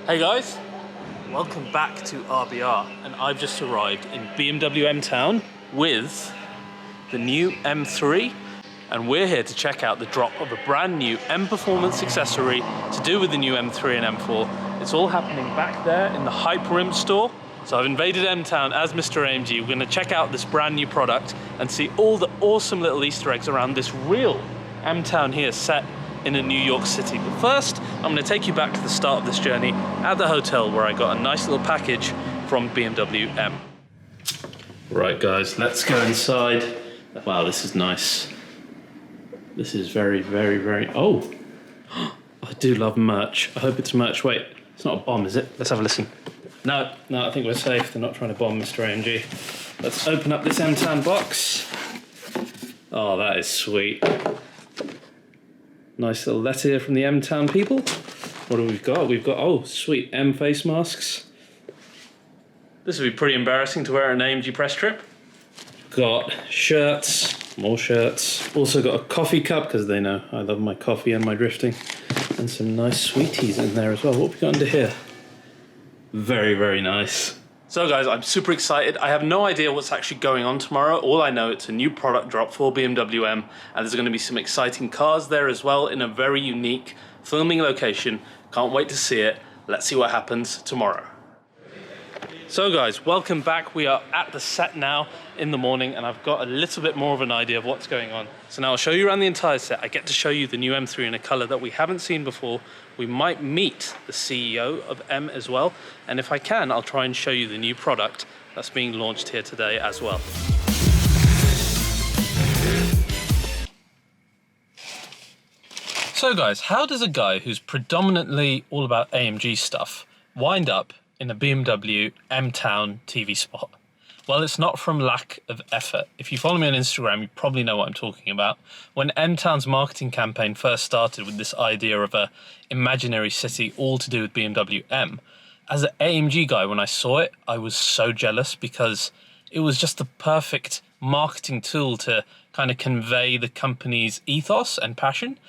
Hey guys, welcome back to RBR, and I've just arrived in BMW MTown with the new M3, and we're here to check out the drop of a brand new M Performance accessory to do with the new M3 and M4. It's all happening back there in the Hyperim store. So I've invaded MTown as Mr.AMG. We're going to check out this brand new product and see all the awesome little Easter eggs around this real MTown here set in a New York City. But first, I'm going to take you back to the start of this journey at the hotel where I got a nice little package from BMW M. Right guys, let's go inside. Wow, this is nice. This is very, very, very... Oh! I do love merch. I hope it's merch. Wait, it's not a bomb, is it? Let's have a listen. No, I think we're safe. They're not trying to bomb Mr.AMG. Let's open up this MTown box. Oh, that is sweet. Nice little letter here from the MTown people. What do we got? We've got, oh, sweet M face masks. This would be pretty embarrassing to wear an AMG press trip. Got shirts, more shirts. Also got a coffee cup, because they know I love my coffee and my drifting. And some nice sweeties in there as well. What have we got under here? Very, very nice. So guys, I'm super excited. I have no idea what's actually going on tomorrow. All I know, it's a new product drop for BMW M, and there's going to be some exciting cars there as well in a very unique filming location. Can't wait to see it. Let's see what happens tomorrow. So guys, welcome back. We are at the set now in the morning, and I've got a little bit more of an idea of what's going on. So now I'll show you around the entire set. I get to show you the new M3 in a color that we haven't seen before. We might meet the CEO of M as well. And if I can, I'll try and show you the new product that's being launched here today as well. So guys, how does a guy who's predominantly all about AMG stuff wind up in a BMW MTown TV spot? Well, it's not from lack of effort. If you follow me on Instagram, you probably know what I'm talking about. When MTown's marketing campaign first started with this idea of a imaginary city all to do with BMW M, as an AMG guy, when I saw it, I was so jealous because it was just the perfect marketing tool to kind of convey the company's ethos and passion.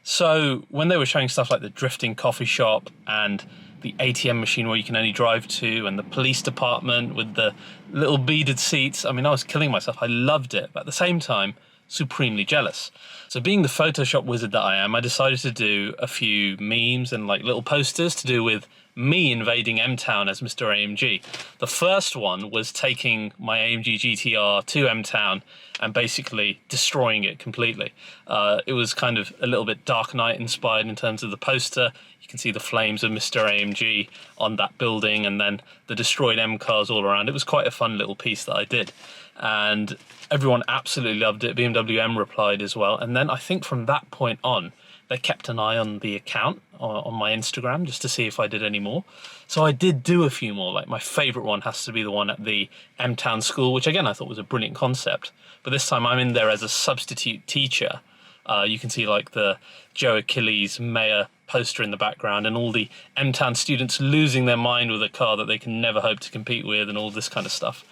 So when they were showing stuff like the drifting coffee shop and the ATM machine where you can only drive to, and the police department with the little beaded seats, I mean, I was killing myself. I loved it, but at the same time, supremely jealous. So being the Photoshop wizard that I am, I decided to do a few memes and like little posters to do with me invading MTown as Mr.AMG. The first one was taking my AMG GTR to MTown and basically destroying it completely. It was kind of a little bit Dark Knight inspired in terms of the poster. You can see the flames of Mr.AMG on that building and then the destroyed M cars all around. It was quite a fun little piece that I did. And everyone absolutely loved it. BMW M replied as well. And then I think from that point on, they kept an eye on the account on my Instagram just to see if I did any more. So I did do a few more. Like my favorite one has to be the one at the MTown school, which again, I thought was a brilliant concept. But this time I'm in there as a substitute teacher. You can see like the Joe Achilles mayor poster in the background and all the MTown students losing their mind with a car that they can never hope to compete with and all this kind of stuff.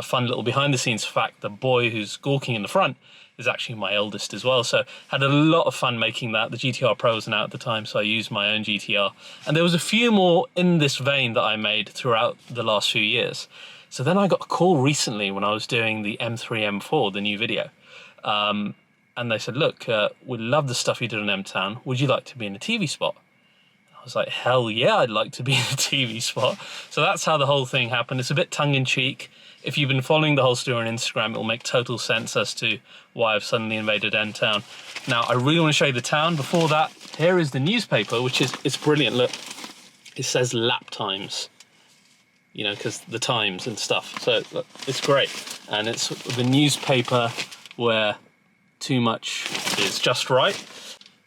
Fun little behind the scenes fact, the boy who's gawking in the front is actually my eldest as well. So had a lot of fun making that. The GTR Pro wasn't out at the time, so I used my own GTR. And there was a few more in this vein that I made throughout the last few years. So then I got a call recently when I was doing the M3, M4, the new video. And they said, look, we love the stuff you did on MTown. Would you like to be in a TV spot? I was like, hell yeah, I'd like to be in a TV spot. So that's how the whole thing happened. It's a bit tongue-in-cheek. If you've been following the whole story on Instagram, it'll make total sense as to why I've suddenly invaded MTown. Now, I really want to show you the town. Before that, here is the newspaper, which is, it's brilliant. Look, it says lap times, you know, because the times and stuff. So look, it's great. And it's the newspaper where too much is just right.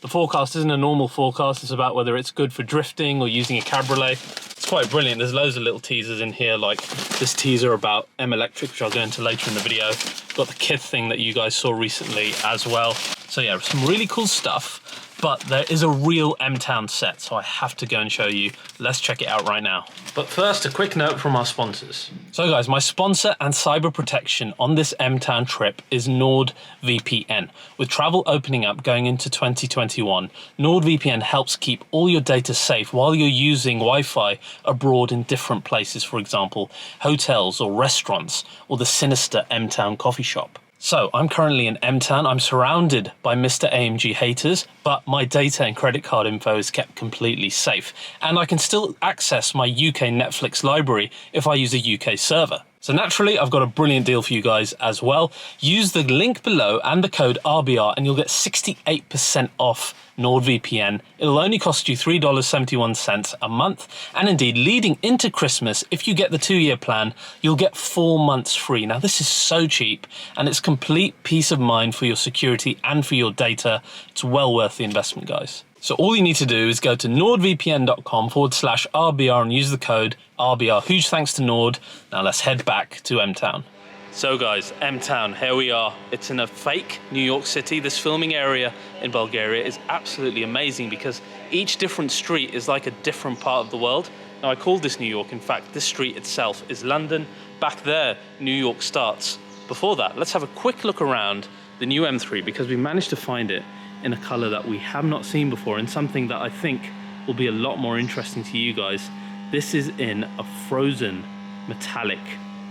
The forecast isn't a normal forecast. It's about whether it's good for drifting or using a cabriolet. It's quite brilliant. There's loads of little teasers in here, like this teaser about M Electric, which I'll go into later in the video. Got the kit thing that you guys saw recently as well. So yeah, some really cool stuff. but there is a real MTown set, so I have to go and show you. Let's check it out right now. But first, a quick note from our sponsors. So guys, my sponsor and cyber protection on this MTown trip is NordVPN. With travel opening up going into 2021, NordVPN helps keep all your data safe while you're using Wi-Fi abroad in different places, for example, hotels or restaurants, or the sinister MTown coffee shop. So I'm currently in MTown. I'm surrounded by Mr.AMG haters, but my data and credit card info is kept completely safe. And I can still access my UK Netflix library if I use a UK server. So naturally, I've got a brilliant deal for you guys as well. Use the link below and the code RBR and you'll get 68% off NordVPN. It'll only cost you $3.71 a month. And indeed, leading into Christmas, if you get the 2-year plan, you'll get 4 months free. Now, this is so cheap and it's complete peace of mind for your security and for your data. It's well worth the investment, guys. So all you need to do is go to nordvpn.com/RBR and use the code RBR. Huge thanks to Nord. Now let's head back to MTown. So guys, MTown, here we are. It's in a fake New York City. This filming area in Bulgaria is absolutely amazing because each different street is like a different part of the world. Now I call this New York. In fact, this street itself is London. Back there, New York starts. Before that, let's have a quick look around the new M3 because we managed to find it in a color that we have not seen before and something that I think will be a lot more interesting to you guys. This is in a frozen metallic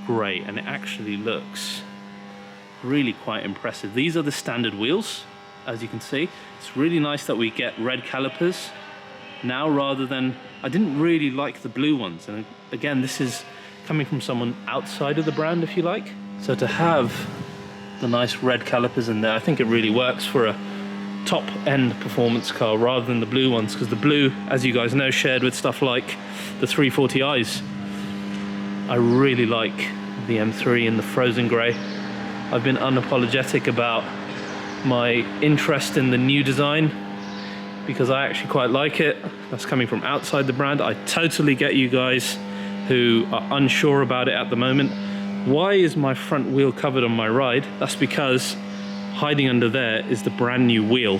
gray and it actually looks really quite impressive. These are the standard wheels, as you can see. It's really nice that we get red calipers now rather than, I didn't really like the blue ones. And again, this is coming from someone outside of the brand, if you like. So to have the nice red calipers in there, I think it really works for a top-end performance car rather than the blue ones, because the blue, as you guys know, shared with stuff like the 340i's. I really like the M3 in the frozen grey. I've been unapologetic about my interest in the new design because I actually quite like it. That's coming from outside the brand. I totally get you guys who are unsure about it at the moment. Why is my front wheel covered on my ride? That's because hiding under there is the brand new wheel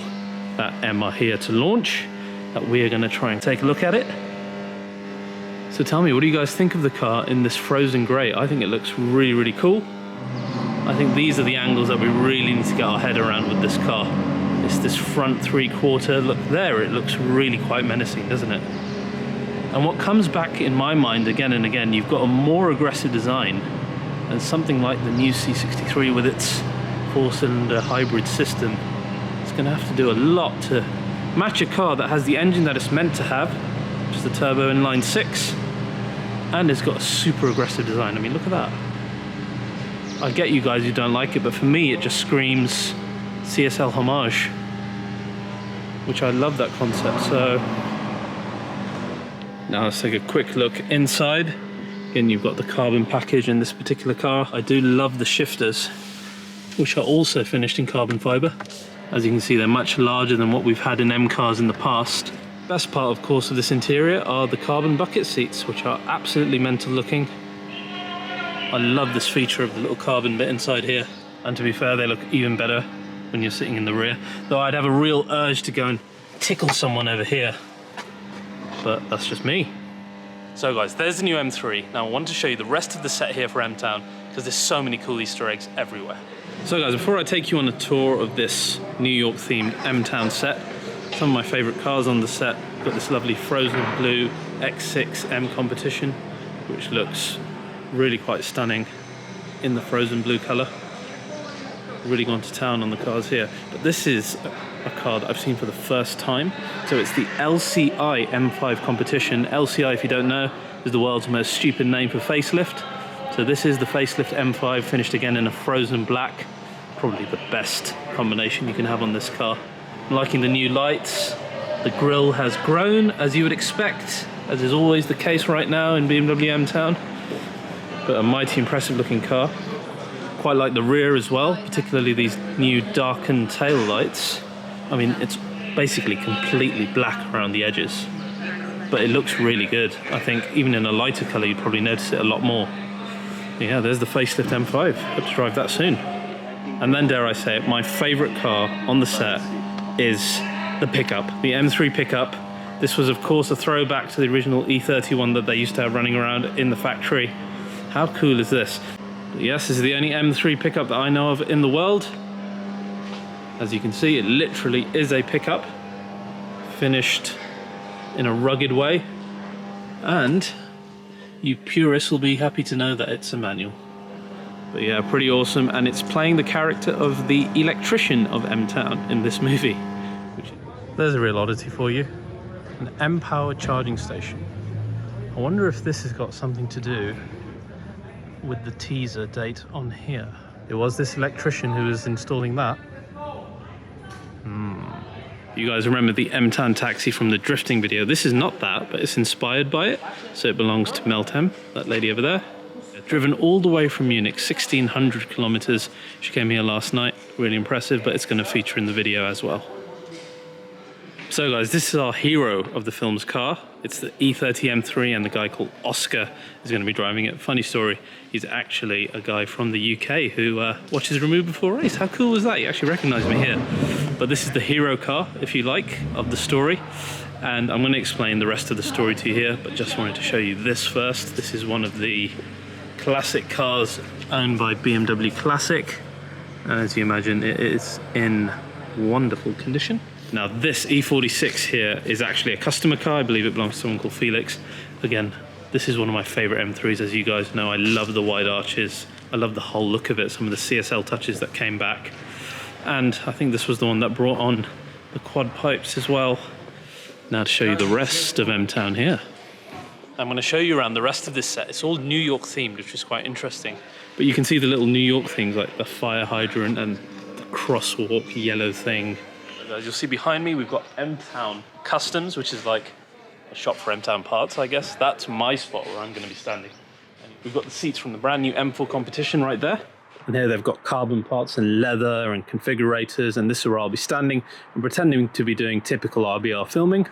that M are here to launch, that we are going to try and take a look at it. So tell me, what do you guys think of the car in this frozen grey? I think it looks really, really cool. I think these are the angles that we really need to get our head around with this car. It's this front 3/4, look there, it looks really quite menacing, doesn't it? And what comes back in my mind again and again, you've got a more aggressive design and something like the new C63 with its 4-cylinder hybrid system. It's going to have to do a lot to match a car that has the engine that it's meant to have, which is the turbo inline 6, and it's got a super aggressive design. I mean, look at that. I get you guys who don't like it, but for me it just screams CSL homage, which I love that concept. So now let's take a quick look inside. Again, you've got the carbon package in this particular car. I do love the shifters, which are also finished in carbon fiber. As you can see, they're much larger than what we've had in M cars in the past. Best part, of course, of this interior are the carbon bucket seats, which are absolutely mental looking. I love this feature of the little carbon bit inside here. And to be fair, they look even better when you're sitting in the rear. Though I'd have a real urge to go and tickle someone over here. But that's just me. So guys, there's the new M3. Now I want to show you the rest of the set here for MTown because there's so many cool Easter eggs everywhere. So guys, before I take you on a tour of this New York themed MTown set, some of my favorite cars on the set. Got this lovely frozen blue X6 M competition, which looks really quite stunning in the frozen blue color. Really gone to town on the cars here. But this is a car that I've seen for the first time. So it's the LCI M5 competition. LCI, if you don't know, is the world's most stupid name for facelift. So this is the facelift M5 finished again in a frozen black. Probably the best combination you can have on this car. I'm liking the new lights. The grille has grown, as you would expect, as is always the case right now in BMW MTown. But a mighty impressive looking car. Quite like the rear as well, particularly these new darkened tail lights. I mean, it's basically completely black around the edges, but it looks really good. I think even in a lighter color, you'd probably notice it a lot more. Yeah, there's the facelift M5. Hope to drive that soon. And then, dare I say it, my favorite car on the set is the pickup, the M3 pickup. This was of course a throwback to the original E30 one that they used to have running around in the factory. How cool is this? Yes, this is the only M3 pickup that I know of in the world. As you can see, it literally is a pickup, finished in a rugged way, and you purists will be happy to know that it's a manual. But yeah, pretty awesome, and it's playing the character of the electrician of MTown in this movie. There's a real oddity for you. An M-powered charging station. I wonder if this has got something to do with the teaser date on here. It was this electrician who was installing that. You guys remember the MTown taxi from the drifting video? This is not that, but it's inspired by it. So it belongs to Meltem, that lady over there. Driven all the way from Munich, 1,600 kilometers. She came here last night, really impressive, but it's going to feature in the video as well. So guys, this is our hero of the film's car. It's the E30 M3, and the guy called Oscar is going to be driving it. Funny story, he's actually a guy from the UK who watches Remove Before Race. How cool was that? You actually recognise me here. But this is the hero car, if you like, of the story. And I'm going to explain the rest of the story to you here, but just wanted to show you this first. This is one of the classic cars owned by BMW Classic. And as you imagine, it is in wonderful condition. Now this E46 here is actually a customer car. I believe it belongs to someone called Felix. Again, this is one of my favorite M3s, as you guys know. I love the wide arches. I love the whole look of it, some of the CSL touches that came back. And I think this was the one that brought on the quad pipes as well. Now to show you the rest of MTown here. I'm going to show you around the rest of this set. It's all New York themed, which is quite interesting. But you can see the little New York things like the fire hydrant and the crosswalk yellow thing. As you'll see behind me, we've got MTown Customs, which is like a shop for MTown parts, I guess. That's my spot where I'm going to be standing. And we've got the seats from the brand new M4 competition right there. And here they've got carbon parts and leather and configurators, and this is where I'll be standing and pretending to be doing typical RBR filming.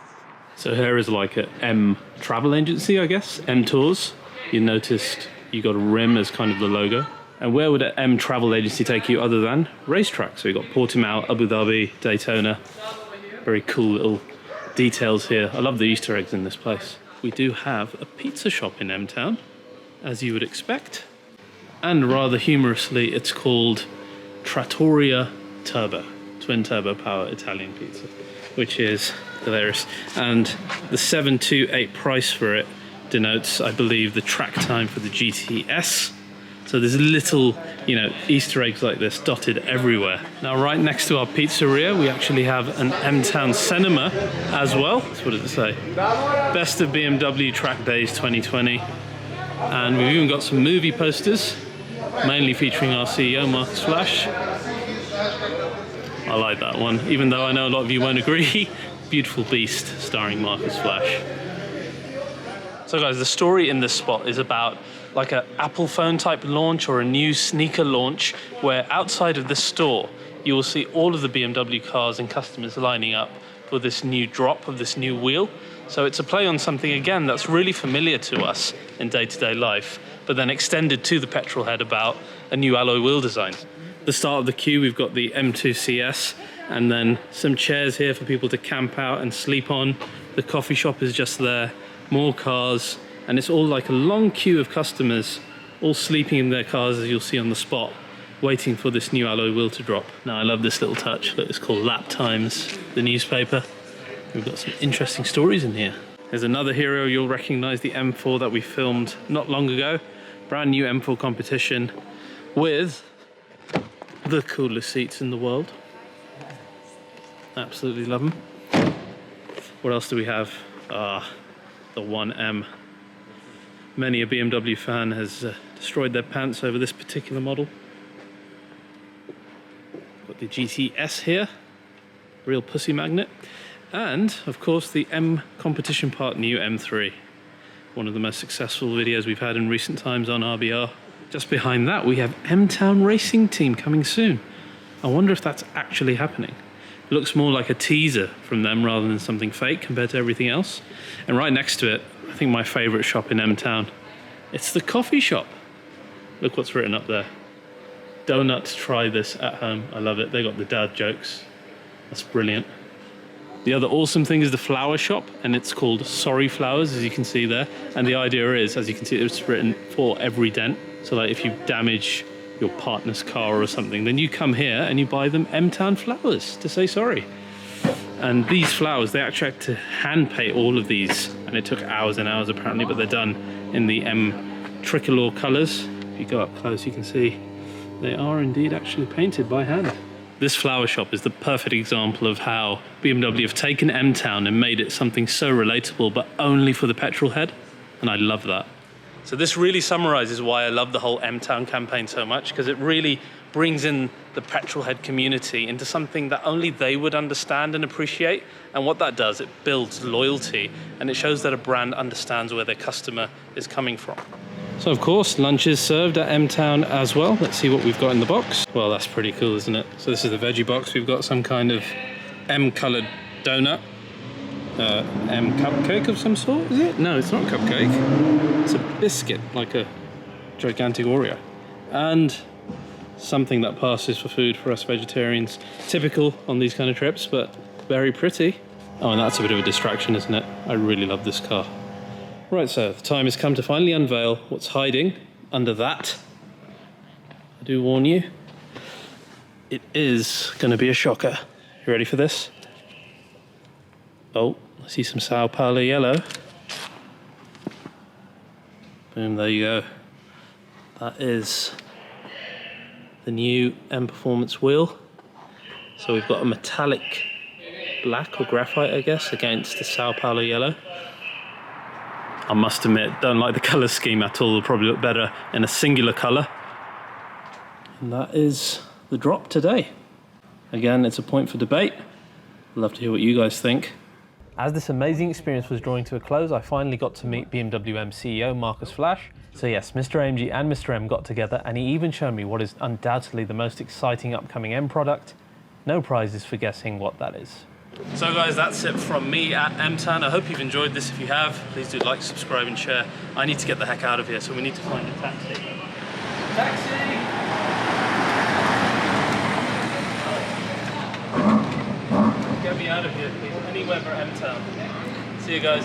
So here is like an M travel agency, I guess, M Tours. You noticed you got a rim as kind of the logo. And where would an M travel agency take you other than racetrack? So you've got Portimao, Abu Dhabi, Daytona. Very cool little details here. I love the Easter eggs in this place. We do have a pizza shop in MTown, as you would expect. And rather humorously, it's called Trattoria Turbo, twin turbo power Italian pizza, which is hilarious. And the 728 price for it denotes, I believe, the track time for the GTS. So there's little, Easter eggs like this dotted everywhere. Now, right next to our pizzeria, we actually have an MTown cinema as well. What does it say? Best of BMW Track Days 2020. And we've even got some movie posters, mainly featuring our CEO Markus Flasch. I like that one, even though I know a lot of you won't agree. Beautiful Beast, starring Markus Flasch. So guys, the story in this spot is about like an Apple phone type launch or a new sneaker launch, where outside of the store you will see all of the BMW cars and customers lining up for this new drop of this new wheel. So it's a play on something, again, that's really familiar to us in day-to-day life, but then extended to the petrolhead about a new alloy wheel design. The start of the queue, we've got the M2 CS, and then some chairs here for people to camp out and sleep on. The coffee shop is just there, more cars, and it's all like a long queue of customers all sleeping in their cars, as you'll see on the spot, waiting for this new alloy wheel to drop. Now I love this little touch. Look, it's called Lap Times, the newspaper. We've got some interesting stories in here. There's another hero you'll recognize, the M4 that we filmed not long ago. Brand new M4 competition with the coolest seats in the world. Absolutely love them. What else do we have? The 1M. Many a BMW fan has destroyed their pants over this particular model. Got the GTS here, real pussy magnet. And of course the M competition part new M3. One of the most successful videos we've had in recent times on RBR. Just behind that we have MTown Racing Team coming soon. I wonder if that's actually happening. It looks more like a teaser from them rather than something fake compared to everything else. And right next to it, I think my favorite shop in MTown, it's the coffee shop. Look what's written up there. Donut, try this at home. I love it. They got the dad jokes. That's brilliant. The other awesome thing is the flower shop, and it's called Sorry Flowers, as you can see there. And the idea is, as you can see, it's written for every dent. So like if you damage your partner's car or something, then you come here and you buy them MTown flowers to say sorry. And these flowers, they actually had to hand paint all of these, and it took hours and hours apparently, but they're done in the M tricolor colors. If you go up close, you can see they are indeed actually painted by hand. This flower shop is the perfect example of how BMW have taken MTown and made it something so relatable, but only for the petrol head, and I love that. So this really summarizes why I love the whole MTown campaign so much, because it really brings in the petrol head community into something that only they would understand and appreciate. And what that does, it builds loyalty, and it shows that a brand understands where their customer is coming from. So of course, lunch is served at MTown as well. Let's see what we've got in the box. Well, that's pretty cool, isn't it? So this is the veggie box. We've got some kind of M-coloured donut. M cupcake of some sort, is it? No, it's not a cupcake. It's a biscuit, like a gigantic Oreo. And something that passes for food for us vegetarians. Typical on these kind of trips, but very pretty. Oh, and that's a bit of a distraction, isn't it? I really love this car. Right, so the time has come to finally unveil what's hiding under that. I do warn you, it is going to be a shocker. You ready for this? Oh, I see some Sao Paulo yellow. Boom, there you go. That is the new M Performance wheel. So we've got a metallic black or graphite, I guess, against the Sao Paulo yellow. I must admit, don't like the colour scheme at all. It'll probably look better in a singular colour. And that is the drop today. Again, it's a point for debate. I'd love to hear what you guys think. As this amazing experience was drawing to a close, I finally got to meet BMW M CEO Markus Flasch. So yes, Mr.AMG and Mr. M got together, and he even showed me what is undoubtedly the most exciting upcoming M product. No prizes for guessing what that is. So guys, that's it from me at MTown. I hope you've enjoyed this. If you have, please do like, subscribe and share. I need to get the heck out of here, so we need to find a taxi. Taxi! Get me out of here, please. Anywhere but MTown. See you guys.